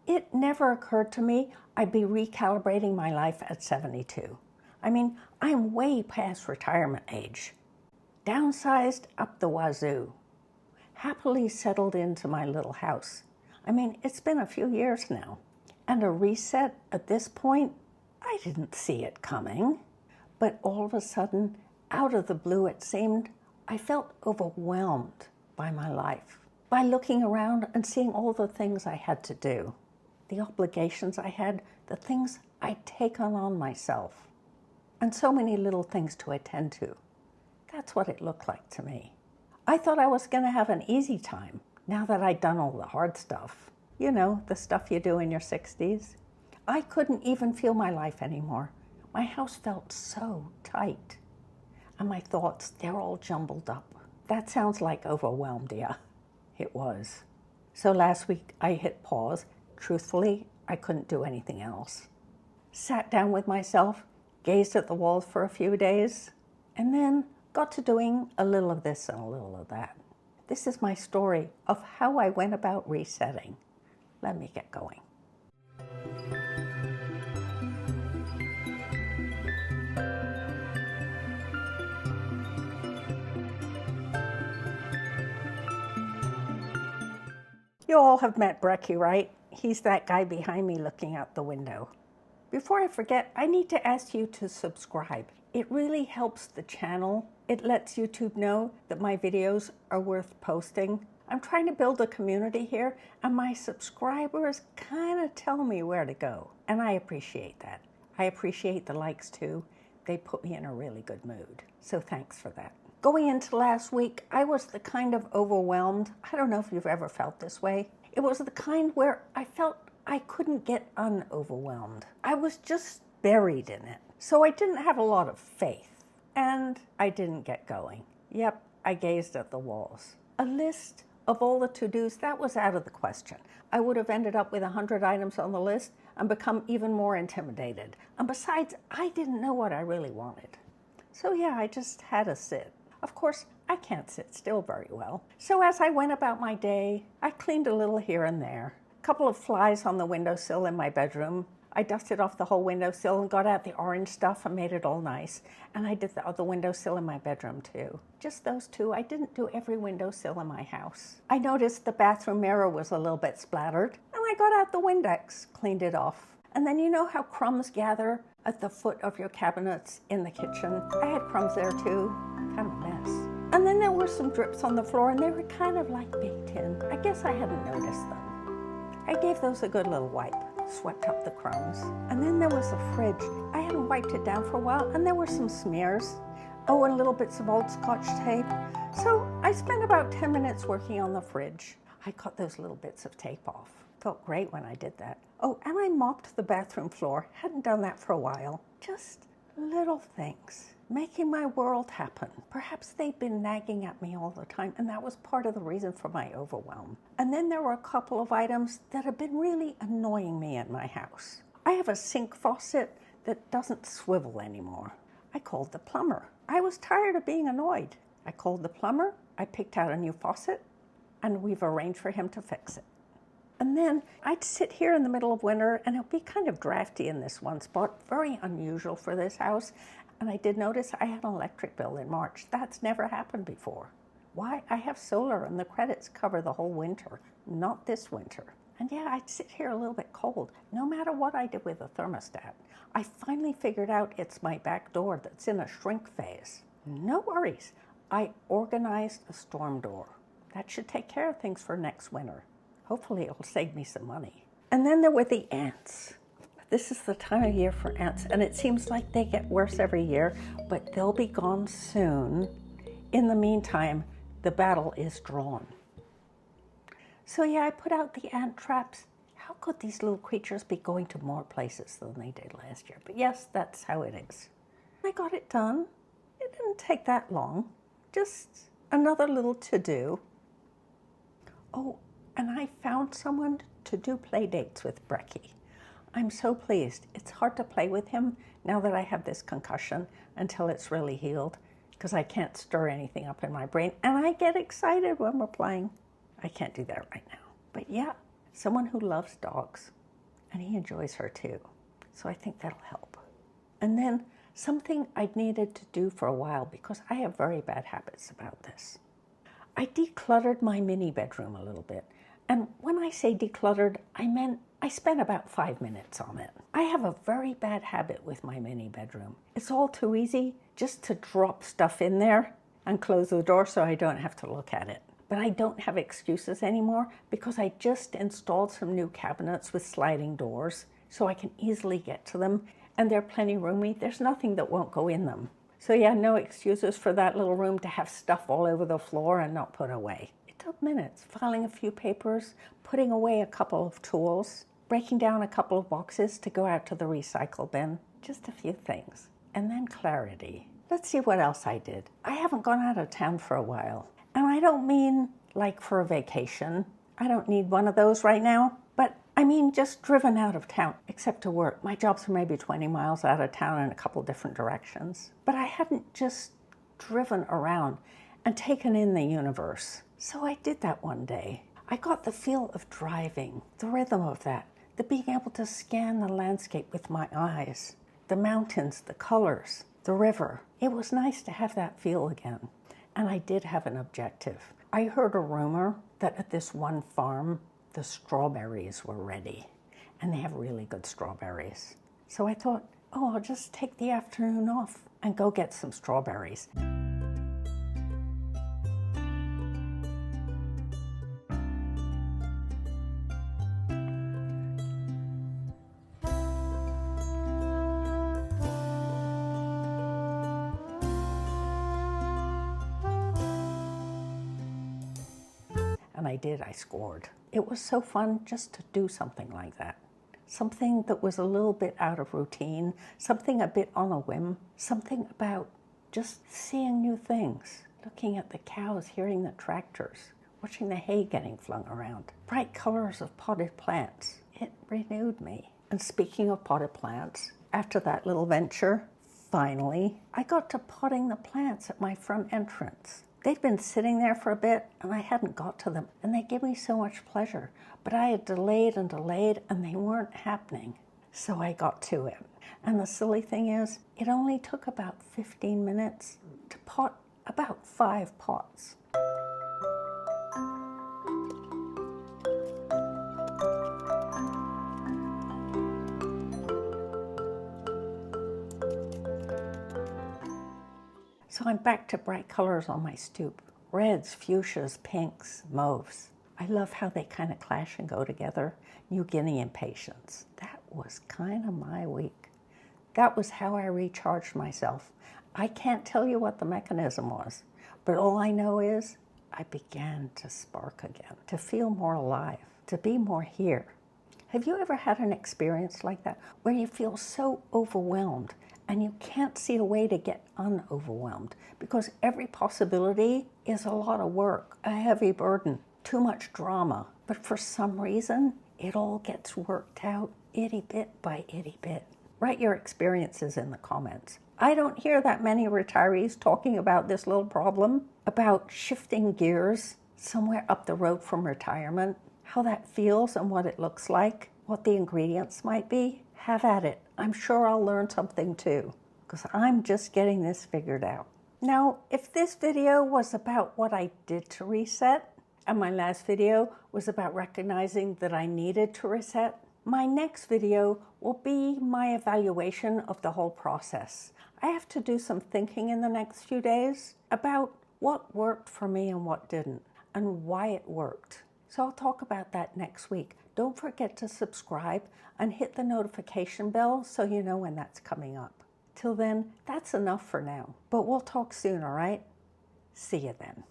It never occurred to me I'd be recalibrating my life at 72. I mean, I'm way past retirement age. Downsized up the wazoo. Happily settled into my little house. I mean, it's been a few years now. And a reset at this point, I didn't see it coming. But all of a sudden, out of the blue it seemed, I felt overwhelmed by my life. By looking around and seeing all the things I had to do. The obligations I had, the things I'd taken on myself. And so many little things to attend to. That's what it looked like to me. I thought I was going to have an easy time now that I'd done all the hard stuff. You know, the stuff you do in your 60s. I couldn't even feel my life anymore. My house felt so tight. And my thoughts, they're all jumbled up. That sounds like overwhelmed, yeah. It was. So last week I hit pause. Truthfully, I couldn't do anything else. Sat down with myself, gazed at the walls for a few days, and then got to doing a little of this and a little of that. This is my story of how I went about resetting. Let me get going. You all have met Brecky, right? He's that guy behind me looking out the window. Before I forget, I need to ask you to subscribe. It really helps the channel. It lets YouTube know that my videos are worth posting. I'm trying to build a community here, and my subscribers kind of tell me where to go, and I appreciate that. I appreciate the likes too. They put me in a really good mood, so thanks for that. Going into last week, I was the kind of overwhelmed. I don't know if you've ever felt this way. It was the kind where I felt I couldn't get unoverwhelmed. I was just buried in it. So I didn't have a lot of faith, and I didn't get going. Yep, I gazed at the walls. A list of all the to-dos, that was out of the question. I would have ended up with 100 items on the list and become even more intimidated. And besides, I didn't know what I really wanted. So yeah, I just had to sit. Of course, I can't sit still very well. So as I went about my day, I cleaned a little here and there. A couple of flies on the windowsill in my bedroom. I dusted off the whole windowsill and got out the orange stuff and made it all nice. And I did the other windowsill in my bedroom too. Just those two. I didn't do every windowsill in my house. I noticed the bathroom mirror was a little bit splattered, and I got out the Windex, cleaned it off. And then you know how crumbs gather at the foot of your cabinets in the kitchen? I had crumbs there too. Kind of a mess. And then there were some drips on the floor, and they were kind of like baked in. I guess I hadn't noticed them. I gave those a good little wipe, swept up the crumbs. And then there was the fridge. I hadn't wiped it down for a while, and there were some smears. Oh, and little bits of old Scotch tape. So I spent about 10 minutes working on the fridge. I cut those little bits of tape off. Felt great when I did that. Oh, and I mopped the bathroom floor. Hadn't done that for a while. Just little things, making my world happen. Perhaps they'd been nagging at me all the time, and that was part of the reason for my overwhelm. And then there were a couple of items that have been really annoying me in my house. I have a sink faucet that doesn't swivel anymore. I called the plumber. I was tired of being annoyed. I called the plumber, I picked out a new faucet, and we've arranged for him to fix it. And then I'd sit here in the middle of winter, and it'd be kind of drafty in this one spot, very unusual for this house. And I did notice I had an electric bill in March. That's never happened before. Why? I have solar, and the credits cover the whole winter, not this winter. And yeah, I'd sit here a little bit cold, no matter what I did with the thermostat. I finally figured out it's my back door that's in a shrink phase. No worries. I organized a storm door. That should take care of things for next winter. Hopefully it'll save me some money. And then there were the ants. This is the time of year for ants, and it seems like they get worse every year, but they'll be gone soon. In the meantime, the battle is drawn. So yeah, I put out the ant traps. How could these little creatures be going to more places than they did last year? But yes, that's how it is. I got it done. It didn't take that long. Just another little to-do. Oh, and I found someone to do play dates with Brecky. I'm so pleased. It's hard to play with him now that I have this concussion until it's really healed, because I can't stir anything up in my brain, and I get excited when we're playing. I can't do that right now. But yeah, someone who loves dogs, and he enjoys her too. So I think that'll help. And then something I'd needed to do for a while because I have very bad habits about this. I decluttered my mini bedroom a little bit. And when I say decluttered, I meant I spent about 5 minutes on it. I have a very bad habit with my mini bedroom. It's all too easy just to drop stuff in there and close the door so I don't have to look at it. But I don't have excuses anymore because I just installed some new cabinets with sliding doors so I can easily get to them, and they're plenty roomy. There's nothing that won't go in them. So yeah, no excuses for that little room to have stuff all over the floor and not put away. It took minutes, filing a few papers, putting away a couple of tools, breaking down a couple of boxes to go out to the recycle bin, just a few things. And then clarity. Let's see what else I did. I haven't gone out of town for a while. And I don't mean like for a vacation. I don't need one of those right now. But I mean just driven out of town, except to work. My jobs are maybe 20 miles out of town in a couple different directions. But I hadn't just driven around and taken in the universe. So I did that one day. I got the feel of driving, the rhythm of that, the being able to scan the landscape with my eyes, the mountains, the colors, the river. It was nice to have that feel again. And I did have an objective. I heard a rumor that at this one farm, the strawberries were ready. And they have really good strawberries. So I thought, oh, I'll just take the afternoon off and go get some strawberries. And I did, I scored. It was so fun just to do something like that. Something that was a little bit out of routine, something a bit on a whim, something about just seeing new things, looking at the cows, hearing the tractors, watching the hay getting flung around, bright colors of potted plants. It renewed me. And speaking of potted plants, after that little venture, finally, I got to potting the plants at my front entrance. They'd been sitting there for a bit and I hadn't got to them, and they gave me so much pleasure. But I had delayed and delayed and they weren't happening. So I got to it. And the silly thing is, it only took about 15 minutes to pot about 5 pots. So I'm back to bright colors on my stoop. Reds, fuchsias, pinks, mauves. I love how they kind of clash and go together. New Guinea impatiens. That was kind of my week. That was how I recharged myself. I can't tell you what the mechanism was, but all I know is I began to spark again, to feel more alive, to be more here. Have you ever had an experience like that where you feel so overwhelmed and you can't see a way to get unoverwhelmed because every possibility is a lot of work, a heavy burden, too much drama, but for some reason it all gets worked out itty bit by itty bit? Write your experiences in the comments. I don't hear that many retirees talking about this little problem, about shifting gears somewhere up the road from retirement, how that feels and what it looks like, what the ingredients might be. Have at it. I'm sure I'll learn something too, because I'm just getting this figured out. Now, if this video was about what I did to reset, and my last video was about recognizing that I needed to reset, my next video will be my evaluation of the whole process. I have to do some thinking in the next few days about what worked for me and what didn't, and why it worked. So I'll talk about that next week. Don't forget to subscribe and hit the notification bell so you know when that's coming up. Till then, that's enough for now. But we'll talk soon, all right? See you then.